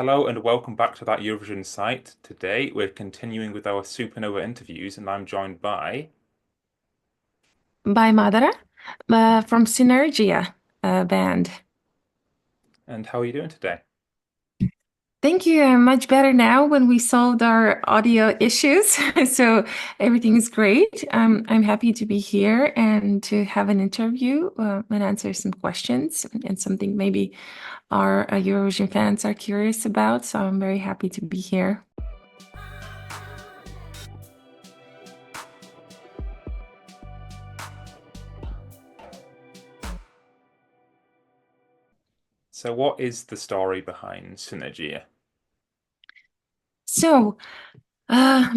Hello and welcome back to that Eurovision site. Today we're continuing with our Supernova interviews, and I'm joined by. By Madara from Sinerģija band. And how are you doing today? Thank you. I'm much better now when we solved our audio issues. So everything is great. I'm happy to be here and to have an interview and answer some questions and something maybe our Eurovision fans are curious about. So I'm very happy to be here. So, what is the story behind Sinerģija? So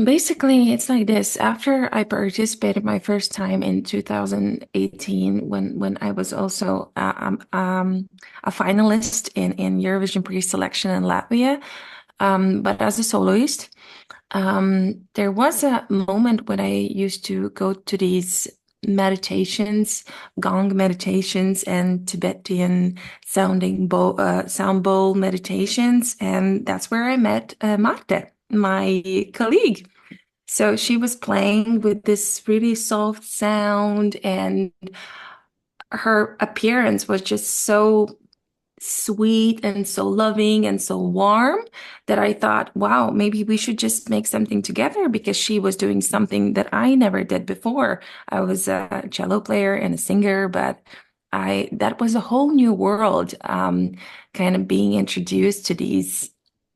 basically, it's like this. After I participated my first time in 2018, when I was also a finalist in Eurovision pre-selection in Latvia, but as a soloist, there was a moment when I used to go to these meditations, gong meditations, and Tibetan sound bowl meditations, and that's where I met Marte, my colleague. So she was playing with this really soft sound, and her appearance was just so sweet and so loving and so warm that I thought, wow, maybe we should just make something together because she was doing something that I never did before. I was a cello player and a singer, but I that was a whole new world, kind of being introduced to these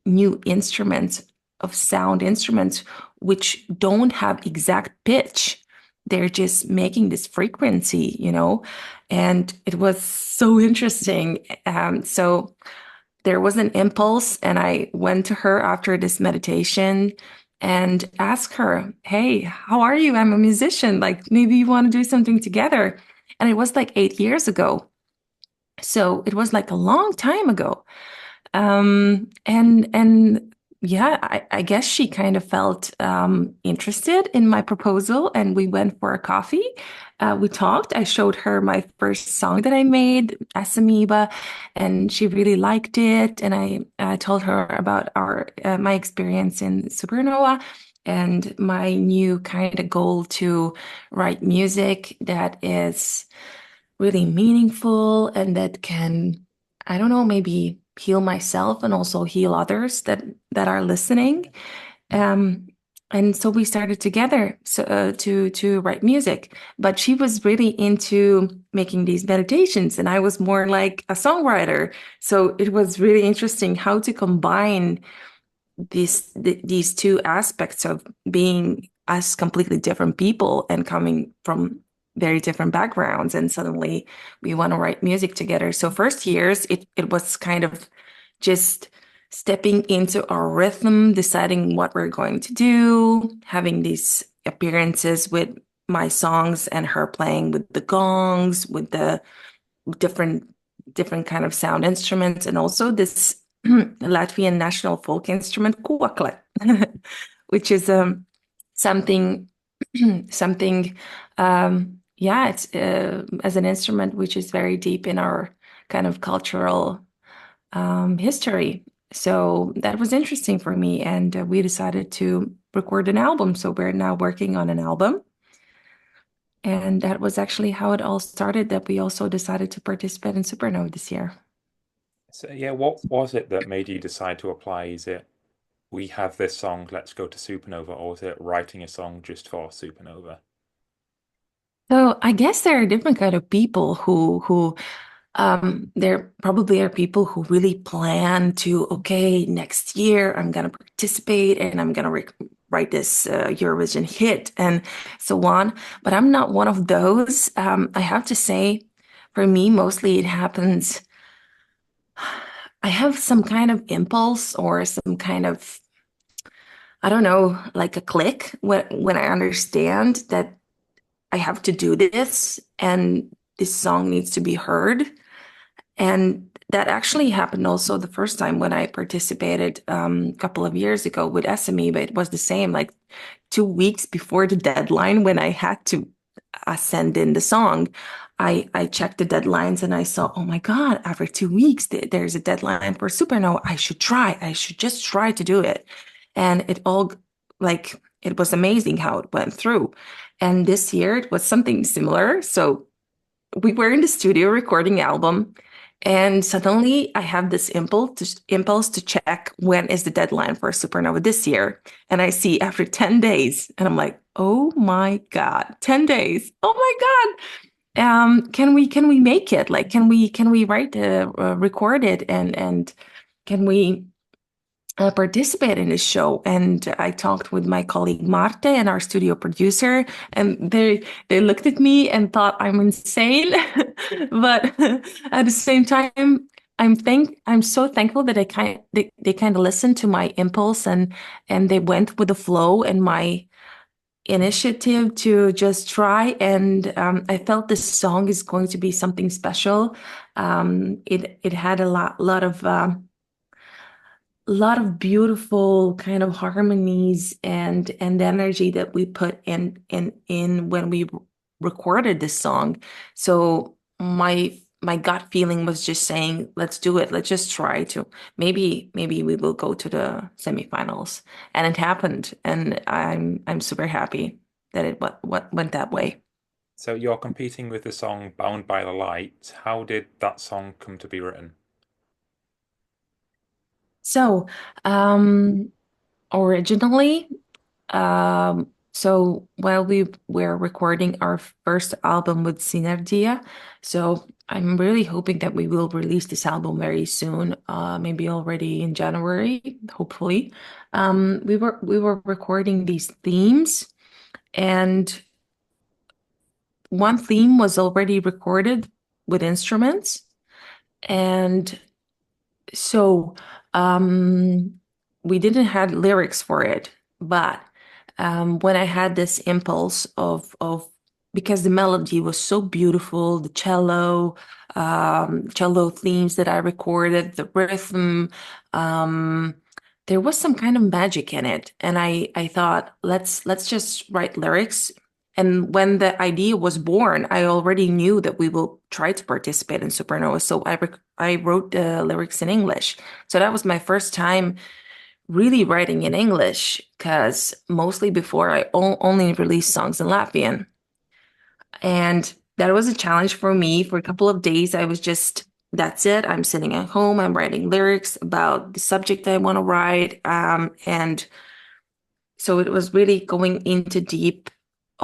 new instruments of sound instruments which don't have exact pitch. They're just making this frequency. And it was so interesting. So there was an impulse, and I went to her after this meditation and asked her, "Hey, how are you? I'm a musician. Like, maybe you want to do something together." And it was like 8 years ago. So it was like a long time ago. And yeah, I guess she kind of felt interested in my proposal, and we went for a coffee. We talked. I showed her my first song that I made, Amoeba, and she really liked it. And I told her about our my experience in Supernova and my new kind of goal to write music that is really meaningful and that can, I don't know, maybe heal myself and also heal others that are listening. Um, and so we started together to write music. But she was really into making these meditations, and I was more like a songwriter. So it was really interesting how to combine these two aspects of being us completely different people and coming from very different backgrounds, and suddenly we want to write music together. So first years it was kind of just stepping into our rhythm, deciding what we're going to do, having these appearances with my songs and her playing with the gongs, with the different different kind of sound instruments, and also this Latvian national folk instrument, kuokle, which is something something yeah, it's as an instrument which is very deep in our kind of cultural history. So that was interesting for me, and we decided to record an album. So we're now working on an album. And that was actually how it all started, that we also decided to participate in Supernova this year. So, yeah, what was it that made you decide to apply? Is it we have this song, let's go to Supernova, or is it writing a song just for Supernova? So I guess there are different kind of people who there probably are people who really plan to, okay, next year I'm gonna participate and I'm gonna write this Eurovision hit and so on. But I'm not one of those. I have to say, for me, mostly it happens. I have some kind of impulse or some kind of, I don't know, like a click when I understand that I have to do this and this song needs to be heard. And that actually happened also the first time when I participated a couple of years ago with SME, but it was the same, like 2 weeks before the deadline when I had to send in the song, I checked the deadlines and I saw, oh my God, after 2 weeks, there's a deadline for Supernova. I should try. I should just try to do it. And it all, like, it was amazing how it went through. And this year it was something similar. So we were in the studio recording album, and suddenly I have this impulse to check when is the deadline for Supernova this year. And I see after 10 days, and I'm like, oh my God, 10 days. Oh my God. Can we make it? Like, can we record it, and can we participate in the show? And I talked with my colleague Marte and our studio producer, and they looked at me and thought I'm insane. But at the same time, I'm so thankful that they kind of listened to my impulse, and they went with the flow and my initiative to just try. And I felt this song is going to be something special. It had a lot of beautiful kind of harmonies and energy that we put in when we recorded this song. So my gut feeling was just saying, let's do it. Let's just try to. Maybe we will go to the semifinals. And it happened. And I'm super happy that it what went that way. So you're competing with the song Bound by the Light. How did that song come to be written? So originally, so while we were recording our first album with Sinerģija, so I'm really hoping that we will release this album very soon, maybe already in January, hopefully. We were recording these themes, and one theme was already recorded with instruments, and so we didn't have lyrics for it, but when I had this impulse of because the melody was so beautiful, the cello themes that I recorded, the rhythm, um, there was some kind of magic in it, and I thought let's just write lyrics. And when the idea was born, I already knew that we will try to participate in Supernova. So I wrote the lyrics in English. So that was my first time really writing in English, because mostly before I only released songs in Latvian. And that was a challenge for me. For a couple of days, I was just, that's it. I'm sitting at home, I'm writing lyrics about the subject I want to write. And so it was really going into deep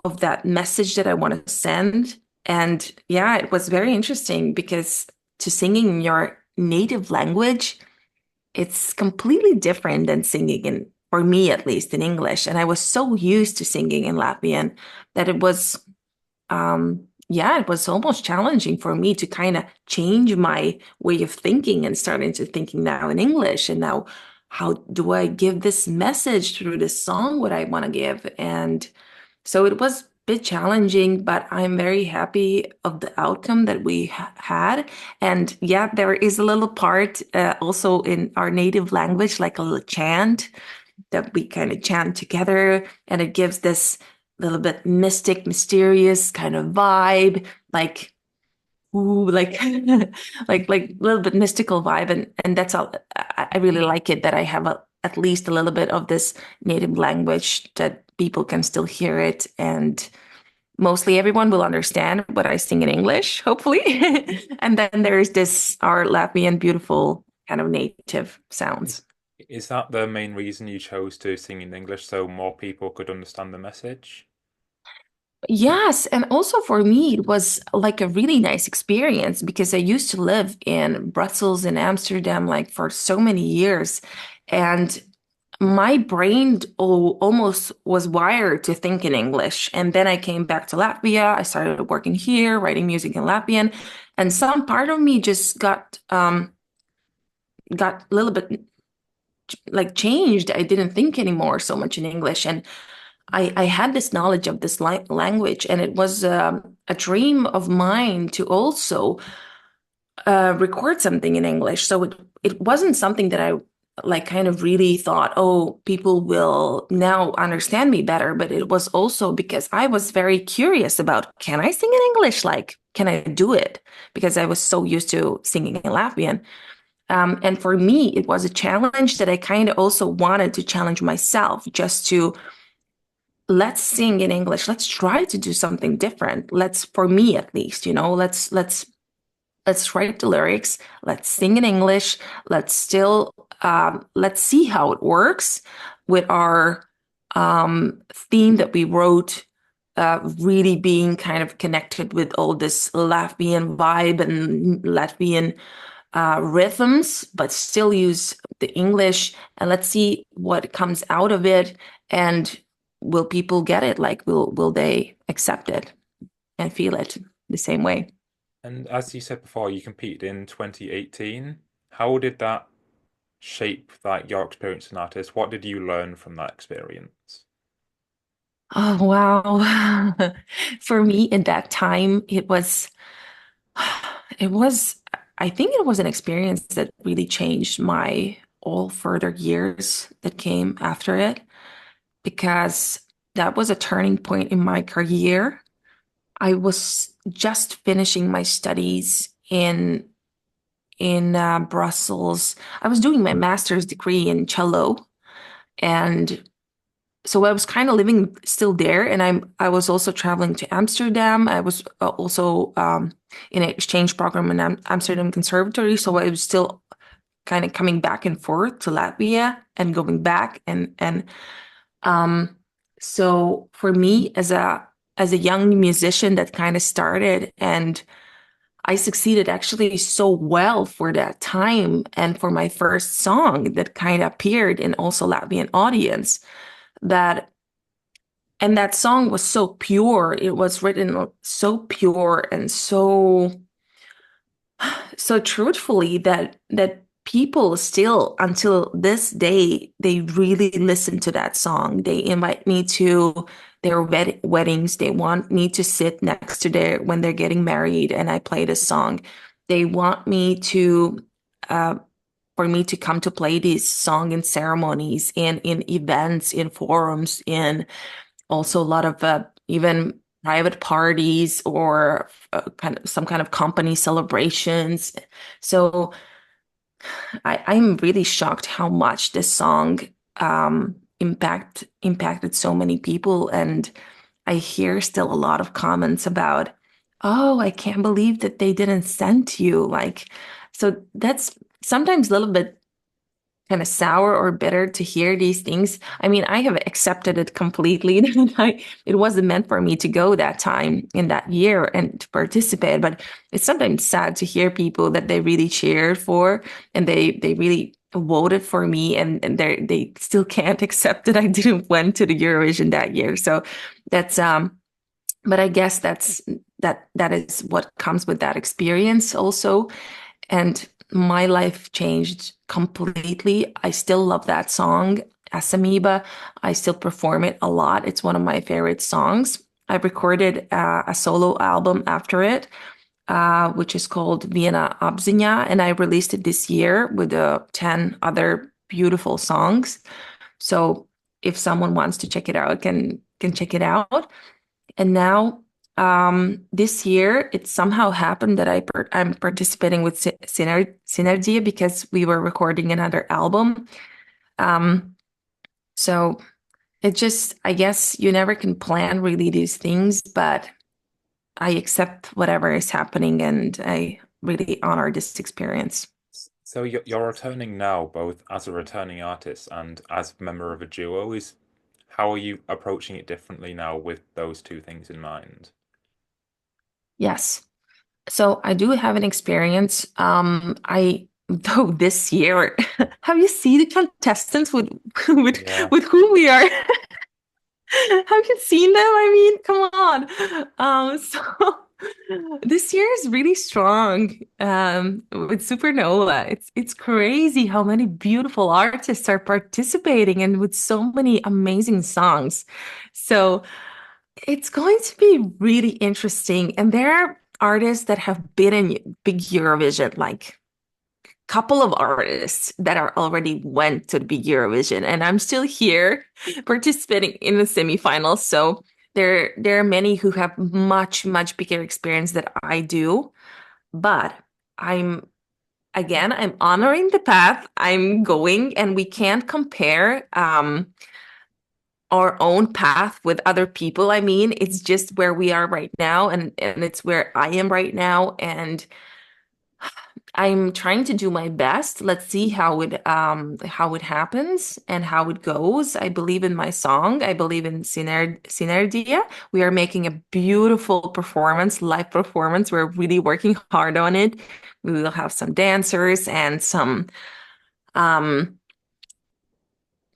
of that message that I want to send. And yeah, it was very interesting because to singing in your native language, it's completely different than singing in, for me at least, in English. And I was so used to singing in Latvian that yeah, it was almost challenging for me to kind of change my way of thinking and start into thinking now in English. And now, how do I give this message through this song, what I want to give? And so it was a bit challenging, but I'm very happy of the outcome that we had. And yeah, there is a little part also in our native language, like a little chant that we kind of chant together, and it gives this little bit mystic, mysterious kind of vibe, like ooh, like like a little bit mystical vibe, and that's all. I really like it that I have at least a little bit of this native language that people can still hear it, and mostly everyone will understand what I sing in English, hopefully. And then there's this our Latvian beautiful kind of native Is, sounds. is that the main reason you chose to sing in English so more people could understand the message? Yes, and also for me, it was like a really nice experience because I used to live in Brussels and Amsterdam like for so many years, and my brain almost was wired to think in English. And then I came back to Latvia. I started working here, writing music in Latvian, and some part of me just got a little bit like changed. I didn't think anymore so much in English, and I had this knowledge of this language, and it was a dream of mine to also record something in English. So it wasn't something that I like kind of really thought, oh, people will now understand me better. But it was also because I was very curious about, can I sing in English? Like, can I do it? Because I was so used to singing in Latvian. And for me, it was a challenge that I kind of also wanted to challenge myself, just to let's sing in English. Let's try to do something different. Let's, for me at least, let's write the lyrics. Let's sing in English. Let's see how it works with our theme that we wrote, really being kind of connected with all this Latvian vibe and Latvian rhythms, but still use the English. And let's see what comes out of it. And will people get it? Like, will they accept it and feel it the same way? And as you said before, you competed in 2018. How did that shape your experience as an artist? What did you learn from that experience? Oh, wow. For me at that time, it was, I think it was an experience that really changed my all further years that came after it, because that was a turning point in my career. I was just finishing my studies in Brussels. I was doing my master's degree in cello, and so I was kind of living still there, and I was also traveling to Amsterdam. I was also in an exchange program in Amsterdam Conservatory, so I was still kind of coming back and forth to Latvia and going back, and um, so for me as a young musician that kind of started, and I succeeded actually so well for that time, and for my first song that kind of appeared in also Latvian audience, that and that song was so pure. It was written so pure and so truthfully that people still until this day they really listen to that song. They invite me to their weddings. They want me to sit next to their when they're getting married and I play this song. They want me to uh, for me to come to play this song in ceremonies, in events, in forums, in also a lot of even private parties or kind of some kind of company celebrations. So I'm really shocked how much this song impacted so many people, and I hear still a lot of comments about, oh, I can't believe that they didn't send you. Like, so that's sometimes a little bit kind of sour or bitter to hear these things. I mean, I have accepted it completely. It wasn't meant for me to go that time in that year and to participate, but it's sometimes sad to hear people that they really cheered for and they really voted for me, and they still can't accept that I didn't went to the Eurovision that year. So that's but I guess that is what comes with that experience also. And my life changed completely. I still love that song, Amoeba. I still perform it a lot. It's one of my favorite songs. I recorded a solo album after it, which is called Viena Apziņā, and I released it this year with 10 other beautiful songs. So if someone wants to check it out, can check it out. And now, this year, it somehow happened that I'm participating with Sinerģija because we were recording another album. Um, so it just, I guess you never can plan really these things, but I accept whatever is happening and I really honor this experience. So you're returning now, both as a returning artist and as a member of a duo. Is How are you approaching it differently now with those two things in mind? Yes. So I do have an experience. I though this year, have you seen the contestants with with Yeah. with who we are? Have you seen them? I mean, come on. So this year is really strong. With Supernova. It's crazy how many beautiful artists are participating and with so many amazing songs. So it's going to be really interesting. And there are artists that have been in big Eurovision, like couple of artists that are already went to the big Eurovision, and I'm still here participating in the semifinals. So there are many who have much bigger experience than I do, but I'm I'm honoring the path I'm going, and we can't compare our own path with other people. I mean, it's just where we are right now, and it's where I am right now, and I'm trying to do my best. Let's see how it happens and how it goes. I believe in my song. I believe in Sinerģija. We are making a beautiful performance, live performance. We're really working hard on it. We will have some dancers and some um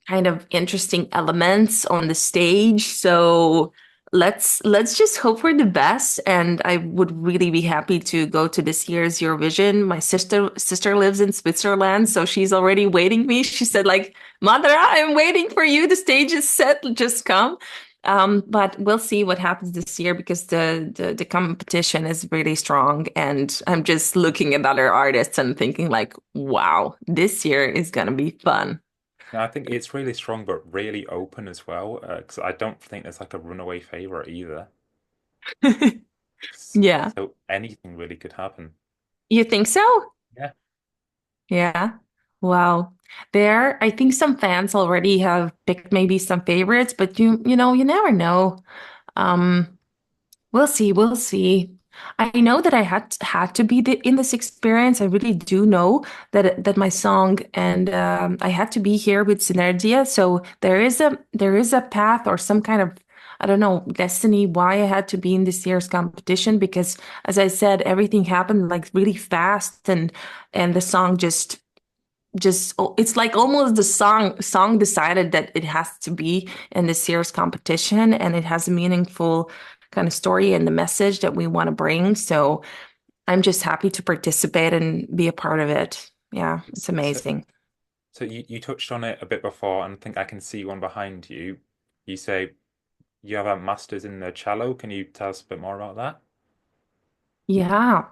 kind of interesting elements on the stage. So let's just hope for the best. And I would really be happy to go to this year's Eurovision. My sister lives in Switzerland, so she's already waiting me. She said, like, Mother, I'm waiting for you. The stage is set. Just come. But we'll see what happens this year because the competition is really strong, and I'm just looking at other artists and thinking like, wow, this year is gonna be fun. No, I think it's really strong, but really open as well. Because I don't think there's like a runaway favorite either. Yeah. So anything really could happen. You think so? Yeah. Yeah. Wow. I think some fans already have picked maybe some favorites, but you never know. Um, we'll see, we'll see. I know that I had to be in this experience. I really do know that my song and I had to be here with Sinergia. So there is a path or some kind of, I don't know, destiny why I had to be in this year's competition because as I said, everything happened like really fast and the song just it's like almost the song decided that it has to be in this year's competition and it has a meaningful kind of story and the message that we want to bring. So I'm just happy to participate and be a part of it. Yeah, it's So, amazing. so you touched on it a bit before, and I think I can see one behind you. You say you have a master's in the cello. Can you tell us a bit more about that? Yeah.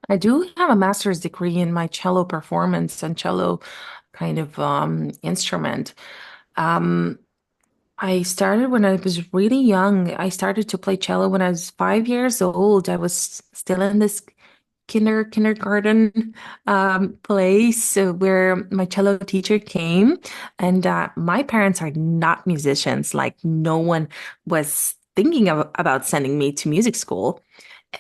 I do have a master's degree in my cello performance and cello kind of instrument. Um, I started when I was really young. I started to play cello when I was 5 years old. I was still in this kindergarten place where my cello teacher came, and my parents are not musicians. Like no one was thinking about sending me to music school.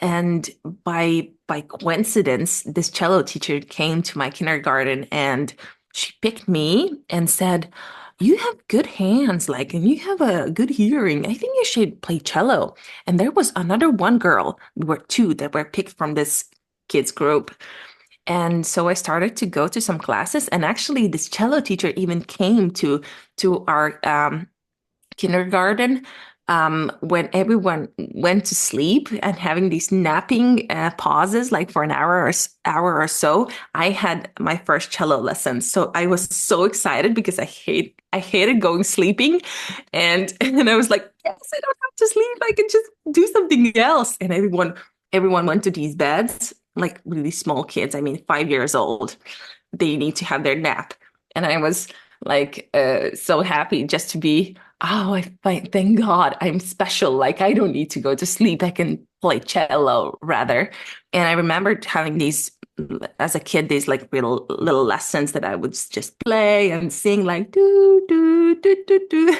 And by coincidence, this cello teacher came to my kindergarten and she picked me and said, "You have good hands, like, and you have a good hearing. I think you should play cello." And there was another one girl, there were two that were picked from this kids group. And so I started to go to some classes, and actually this cello teacher even came to our kindergarten when everyone went to sleep and having these napping pauses like for an hour or so. I had my first cello lesson, so I was so excited because I hated going sleeping, and and I was like, yes, I don't have to sleep, I can just do something else. And everyone went to these beds, like really small kids, I mean 5 years old, they need to have their nap. And I was like so happy just to be, oh, thank God I'm special. Like I don't need to go to sleep. I can play cello rather. And I remembered having these as a kid, these like little lessons that I would just play and sing like do do do do do.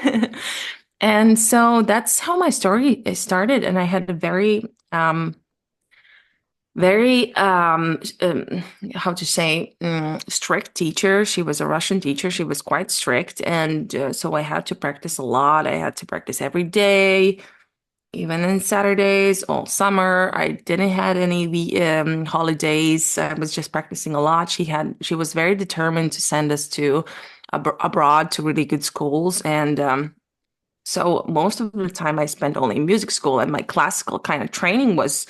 And so that's how my story started. And I had a very how to say strict teacher. She was a Russian teacher. She was quite strict, and so I had to practice a lot. I had to practice every day, even on Saturdays, all summer. I didn't had any holidays. I was just practicing a lot. She was very determined to send us to abroad to really good schools, and so most of the time I spent only in music school, and my classical kind of training was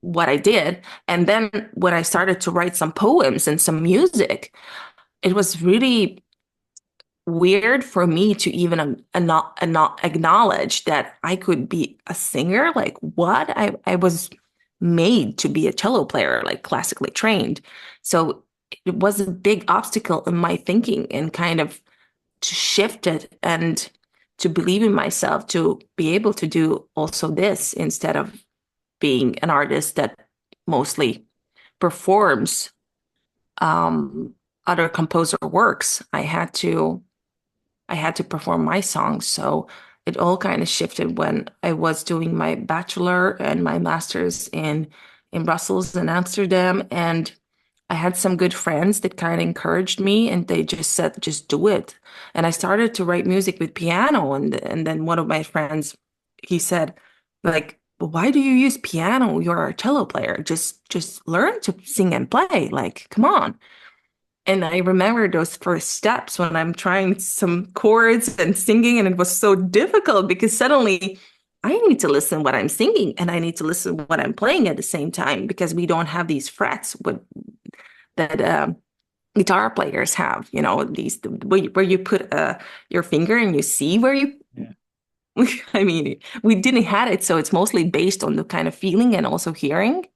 what I did. And then when I started to write some poems and some music, it was really weird for me to even not acknowledge that I could be a singer. Like what? I was made to be a cello player, like classically trained. So it was a big obstacle in my thinking and kind of to shift it and to believe in myself to be able to do also this instead of being an artist that mostly performs other composer works. I had to perform my songs. So it all kind of shifted when I was doing my bachelor and my master's in Brussels and Amsterdam. And I had some good friends that kind of encouraged me and they just said, just do it. And I started to write music with piano. And then one of my friends, he said, like, "Well, why do you use piano? You're a cello player. Just learn to sing and play. Like, come on." And I remember those first steps when I'm trying some chords and singing, and it was so difficult because suddenly I need to listen what I'm singing and I need to listen what I'm playing at the same time because we don't have these frets that guitar players have, you know, these where you put your finger and you see where you. Yeah. I mean, we didn't have it, so it's mostly based on the kind of feeling and also hearing.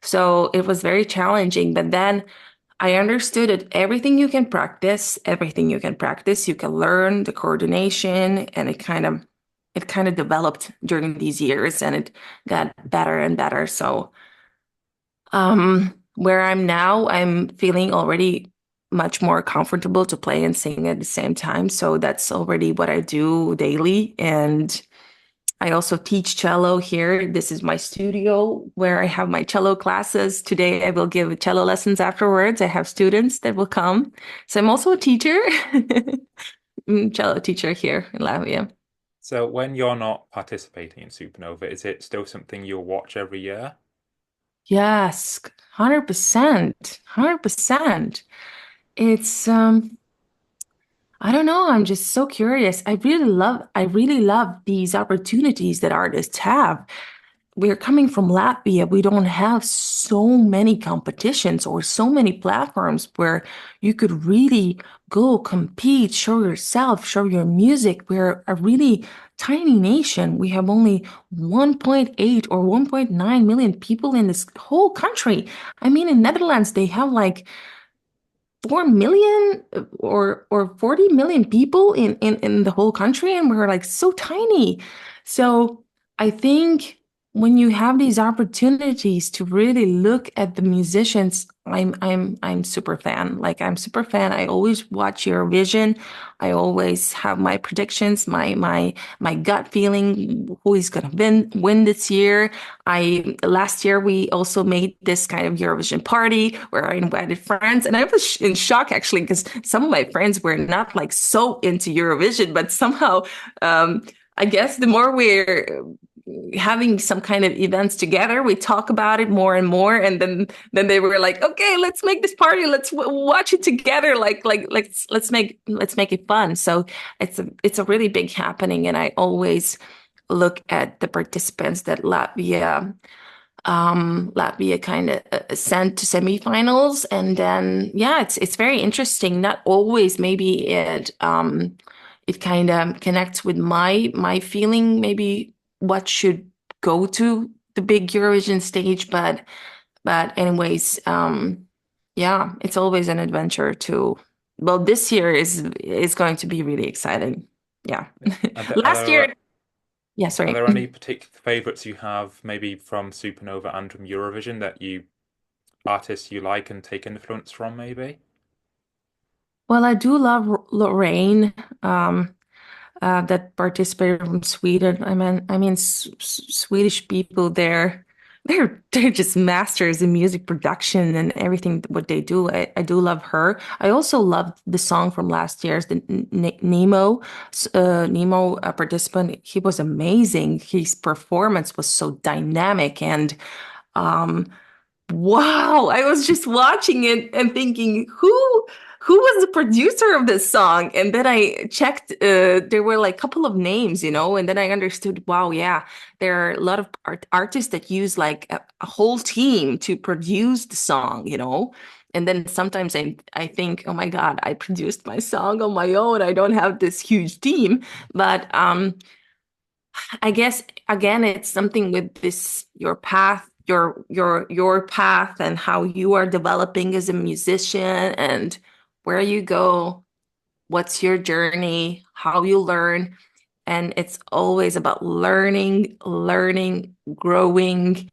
So it was very challenging, but then I understood that everything you can practice, you can learn the coordination, and it kind of developed during these years and it got better and better. So where I'm now, I'm feeling already much more comfortable to play and sing at the same time. So that's already what I do daily. And I also teach cello here. This is my studio where I have my cello classes. Today I will give cello lessons afterwards. I have students that will come. So I'm also a teacher, cello teacher here in Latvia. So when you're not participating in Supernova, is it still something you'll watch every year? Yes, 100%, 100%. It's I don't know, I'm just so curious. I really love these opportunities that artists have. We're coming from Latvia. We don't have so many competitions or so many platforms where you could really go compete, show yourself, show your music. We're a really tiny nation. We have only 1.8 or 1.9 million people in this whole country. I mean, in Netherlands, they have like 4 million or 40 million people in the whole country, and we're like so tiny. So I think when you have these opportunities to really look at the musicians, I'm super fan. Like I'm super fan. I always watch Eurovision. I always have my predictions, my gut feeling who is gonna win this year. I last year we also made this kind of Eurovision party where I invited friends, and I was in shock actually because some of my friends were not like so into Eurovision, but somehow I guess the more we're having some kind of events together, we talk about it more and more, and then they were like, okay, let's make this party, let's watch it together, like let's make it fun. So it's a really big happening, and I always look at the participants that Latvia kind of sent to semifinals, and then yeah, it's very interesting. Not always, maybe it kind of connects with my feeling, maybe what should go to the big Eurovision stage, but anyways, yeah, it's always an adventure to. Well, this year is going to be really exciting. Yeah, Are last there year, yeah, are sorry. there any particular favorites you have, maybe from Supernova and from Eurovision, that you artists you like and take influence from, maybe? Well, I do love Lorraine, um, that participated from Sweden. I mean, Swedish people, they're just masters in music production and everything what they do. I do love her. I also loved the song from last year's the Nemo participant. He was amazing. His performance was so dynamic and um wow, I was just watching it and thinking, who was the producer of this song? And then I checked, there were like a couple of names, you know, and then I understood, wow, yeah, there are a lot of artists that use like a whole team to produce the song, you know. And then sometimes I think, oh my God, I produced my song on my own. I don't have this huge team. But I guess again, it's something with this your path. your path and how you are developing as a musician and where you go, what's your journey, how you learn. And it's always about learning, growing,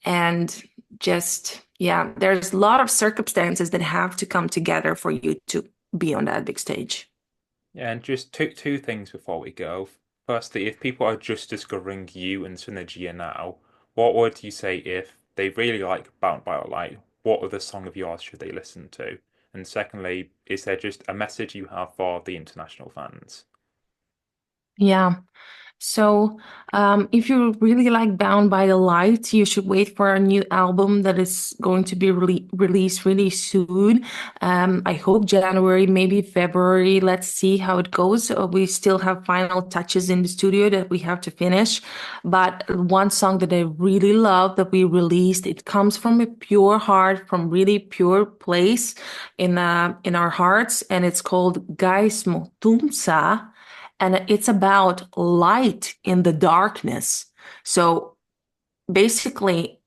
and just, yeah, there's a lot of circumstances that have to come together for you to be on that big stage. Yeah, and just two things before we go. Firstly, if people are just discovering you and Sinergia now, what would you say if they really like Bound by the Light? What other song of yours should they listen to? And secondly, is there just a message you have for the international fans? Yeah. So, if you really like Bound by the Light, you should wait for a new album that is going to be released really soon. I hope January, maybe February. Let's see how it goes. We still have final touches in the studio that we have to finish. But one song that I really love that we released, it comes from a pure heart, from really pure place in our hearts, and it's called Gaismo Tumsa, and it's about light in the darkness. So basically,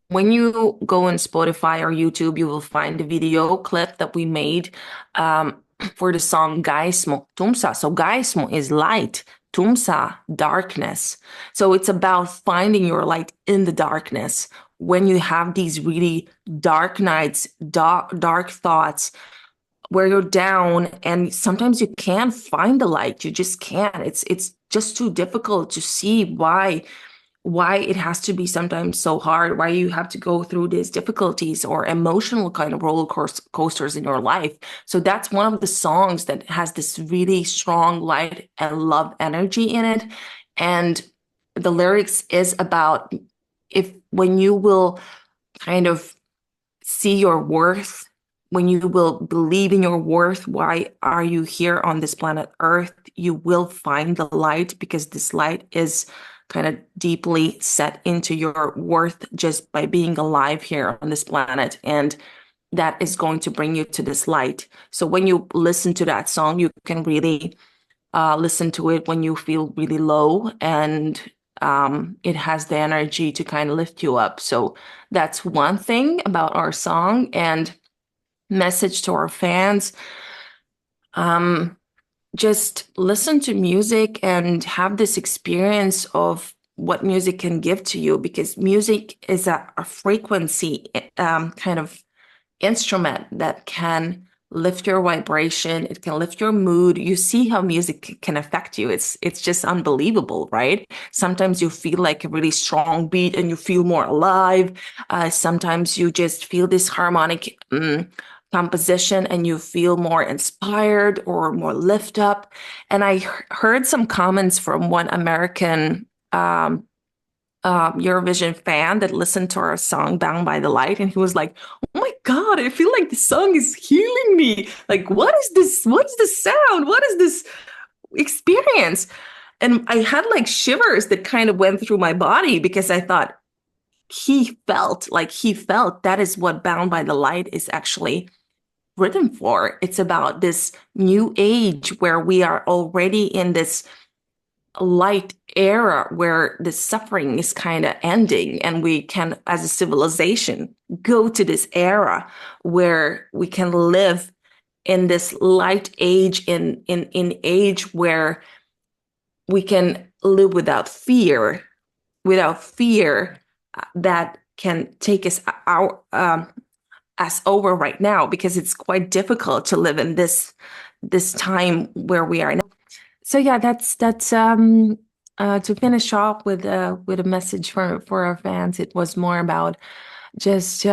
when you go on Spotify or YouTube, you will find the video clip that we made for the song Gaismo Tumsa. So Gaismo is light, Tumsa, darkness. So it's about finding your light in the darkness. When you have these really dark nights, dark thoughts, where you're down and sometimes you can't find the light. You just can't. It's just too difficult to see why it has to be sometimes so hard, why you have to go through these difficulties or emotional kind of coasters in your life. So that's one of the songs that has this really strong light and love energy in it. And the lyrics is about if when you will kind of see your worth, when you will believe in your worth, why are you here on this planet Earth? You will find the light because this light is kind of deeply set into your worth just by being alive here on this planet. And that is going to bring you to this light. So when you listen to that song, you can really listen to it when you feel really low, and it has the energy to kind of lift you up. So that's one thing about our song. And message to our fans, um, just listen to music and have this experience of what music can give to you, because music is a frequency kind of instrument that can lift your vibration. It can lift your mood. You see how music can affect you. It's just unbelievable, right? Sometimes you feel like a really strong beat and you feel more alive. Sometimes you just feel this harmonic composition and you feel more inspired or more lift up. And I heard some comments from one American Eurovision fan that listened to our song Bound by the Light, and he was like, "Oh my God, I feel like the song is healing me. Like, what is this? What's the sound? What is this experience?" And I had like shivers that kind of went through my body because I thought he felt that is what Bound by the Light is actually written for. It's about this new age where we are already in this light era where the suffering is kind of ending, and we can, as a civilization, go to this era where we can live in this light age, in age where we can live without fear that can take us over right now, because it's quite difficult to live in this time where we are now. So yeah, that's to finish off with a message for our fans. It was more about just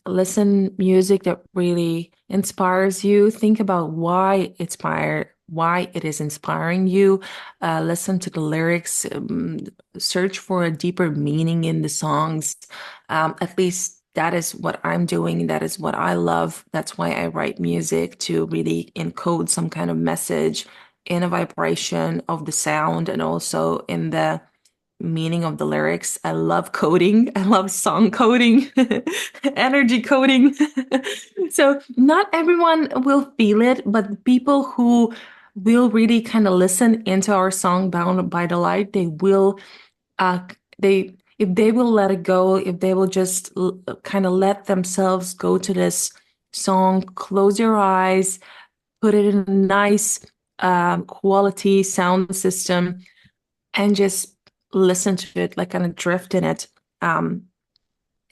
listen music that really inspires you. Think about why it is inspiring you. Listen to the lyrics. Search for a deeper meaning in the songs. At least that is what I'm doing. That is what I love. That's why I write music, to really encode some kind of message in a vibration of the sound and also in the meaning of the lyrics. I love coding. I love song coding, energy coding. So not everyone will feel it, but people who will really kind of listen into our song Bound by the Light, they will uh they if they will let it go, if they will just kind of let themselves go to this song, close your eyes, put it in a nice quality sound system, and just listen to it, like kind of drift in it. Um,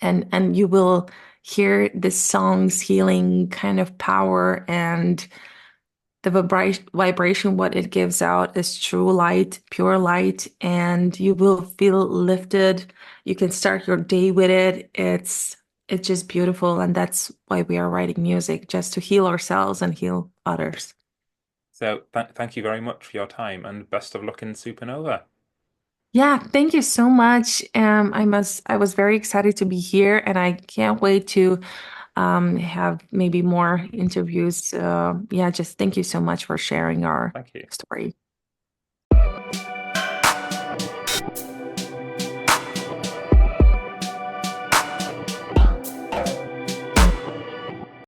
and you will hear the song's healing kind of power and the vibration what it gives out is true light, pure light, and you will feel lifted. You can start your day with it. It's just beautiful, and that's why we are writing music, just to heal ourselves and heal others. So thank you very much for your time and best of luck in Supernova. Yeah, thank you so much. I was very excited to be here, and I can't wait to have maybe more interviews. Yeah, just thank you so much for sharing our Thank you. story.